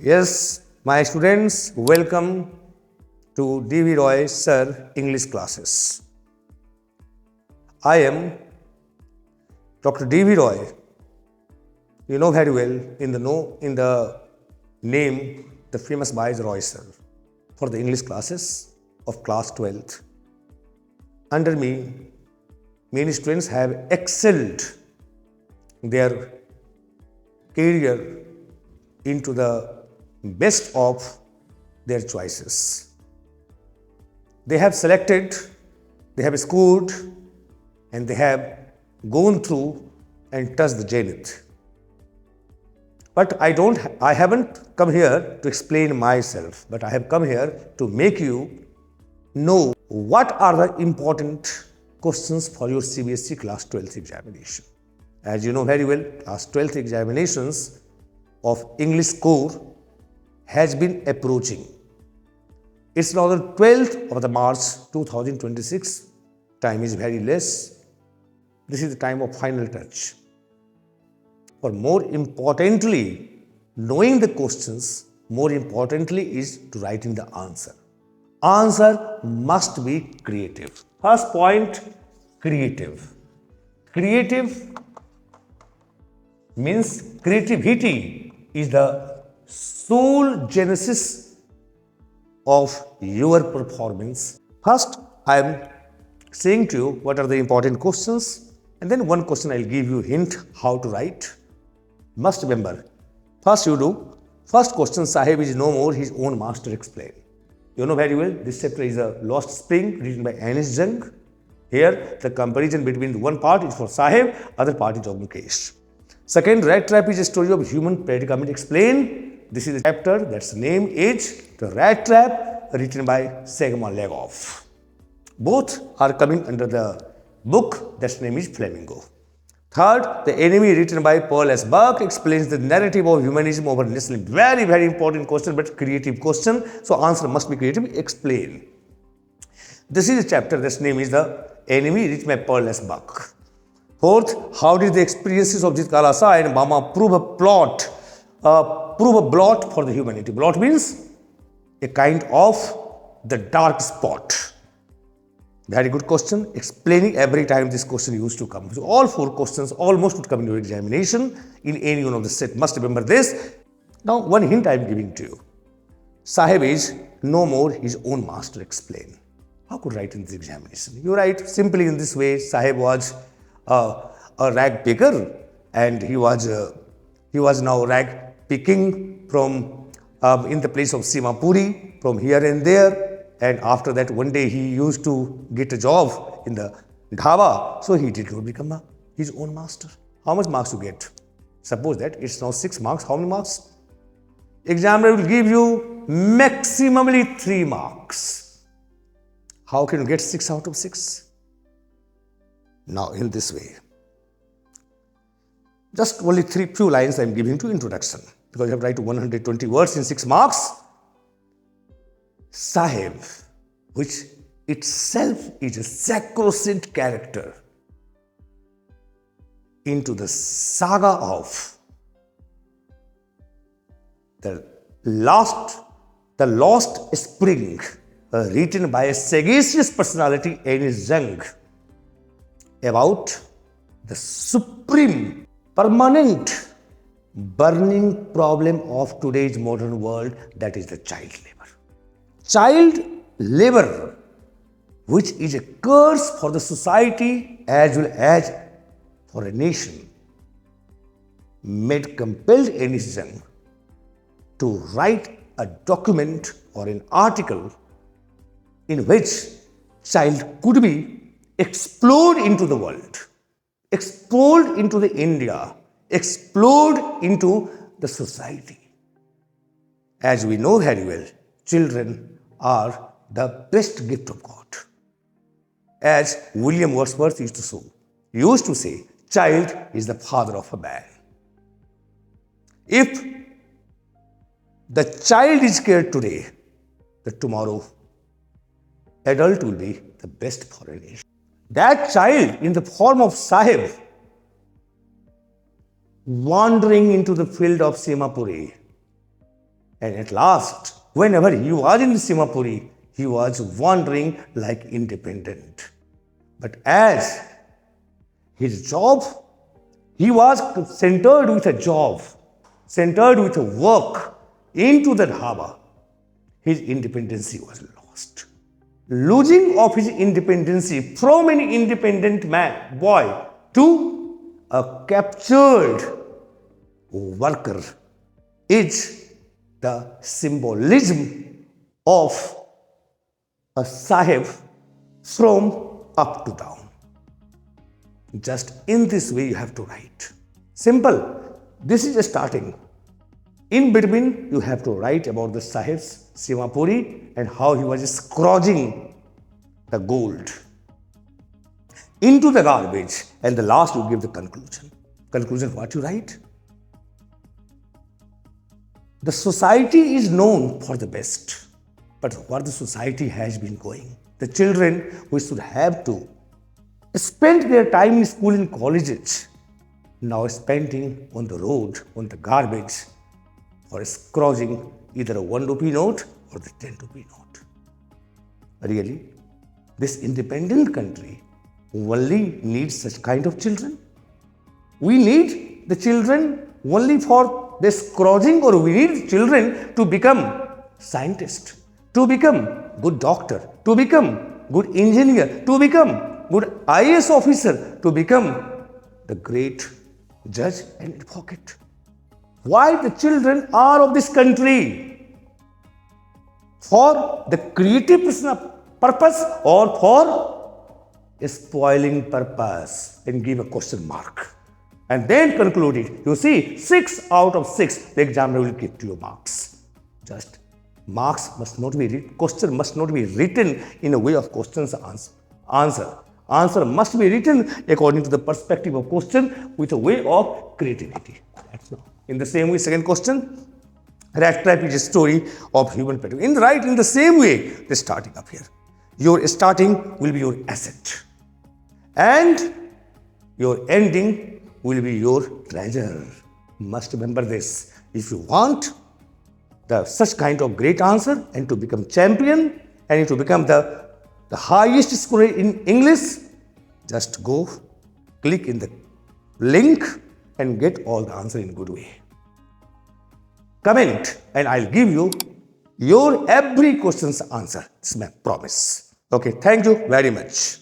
Yes, my students, welcome to D.V. Roy Sir English classes. I am Dr. D.V. Roy. You know very well in the name the famous Vice Roy Sir for the English classes of class 12th. Under me, many students have excelled their career into the best of their choices. They have selected, they have scored, and they have gone through and touched the zenith. But I haven't come here to explain myself, but I have come here to make you know what are the important questions for your CBSE class 12th examination. As you know very well, class 12th examinations of English core has been approaching. It's now the 12th of the March 2026. Time is very less. This is the time of final touch. For more importantly, knowing the questions, more importantly is to writing the answer. Answer must be creative. First point, creative. Creative means creativity is the sole genesis of your performance. First, I am saying to you what are the important questions, and then one question I'll give you a hint how to write. Must remember, first question, Sahib is no more his own master explain. You know very well, this chapter is a Lost Spring written by Anish Jung. Here, the comparison between one part is for Sahib, other part is of Mukesh. Second, Rat Trap is a story of human predicament explained. This is the chapter that's name is The Rat Trap, written by Segma Legov. Both are coming under the book that's name is Flamingo. Third, The Enemy, written by Paul S. Buck, explains the narrative of humanism over nationalism. Very, very important question, but creative question. So answer must be creative. Explain. This is a chapter that's name is The Enemy, written by Paul S. Buck. Fourth, how did the experiences of Jit Kalasa and Mama prove a blot for the humanity? Blot means a kind of the dark spot. Very good question. Explaining every time this question used to come. So all four questions almost would come in your examination in any one of the set. Must remember this. Now one hint I am giving to you. Sahib is no more his own master explain. How could write in this examination? You write simply in this way. Sahib was a rag picker, and he was now rag picking from in the place of Simapuri from here and there. And after that, one day he used to get a job in the dhaba, so he did not become his own master. How much marks you get? Suppose that it's now 6 marks. How many marks? Examiner will give you maximally 3 marks. How can you get 6 out of 6? Now in this way. Just only few lines I am giving to introduction, because you have to write 120 words in 6 marks. Sahib, which itself is a sacrosanct character, into the saga of the lost spring, written by a sagacious personality, Anish Jung, about the supreme, permanent, burning problem of today's modern world, that is the child labor. Child labor, which is a curse for the society as well as for a nation, compelled Anish Jung to write a document or an article in which child could be explored into the world, explored into the India, explored into the society. As we know very well, children are the best gift of God. As William Wordsworth used to say, child is the father of a man. If the child is cared today, the tomorrow adult will be the best for a nation. That child in the form of Sahib wandering into the field of Simapuri, And at last, whenever he was in Simapuri, he was wandering like independent. But as his job, he was centered with a job, centered with a work into the dhaba. His independency was lost. Losing of his independency from an independent man, boy, to a captured worker is the symbolism of a sahib from up to down. Just in this way you have to write. Simple. This is a starting. In between, you have to write about the Sahib's Simapuri and how he was scourging the gold into the garbage. And the last, you give the conclusion. Conclusion, what you write? The society is known for the best, but what the society has been going. The children who should have to spend their time in school and colleges, now spending on the road, on the garbage, for scrounging either a 1 rupee note or the 10 rupee note. Really, this independent country only needs such kind of children? We need the children only for the scrounging, or we need children to become scientist, to become good doctor, to become good engineer, to become good IAS officer, to become the great judge and advocate. Why the children are of this country? For the creative purpose or for a spoiling purpose? And give a question mark. And then conclude it. You see, 6 out of 6, the examiner will give to you marks. Just marks must not be written, question must not be written in a way of question's answer. Answer must be written according to the perspective of question with a way of creativity. That's all. In the same way, second question, rat trap is a story of human pedagogy. In the same way, the starting up here. Your starting will be your asset. And your ending will be your treasure. Must remember this. If you want such kind of great answer and to become champion and to become the highest scorer in English, just go, click in the link and get all the answer in good way. Comment and I'll give you your every question's answer. It's my promise. Okay, thank you very much.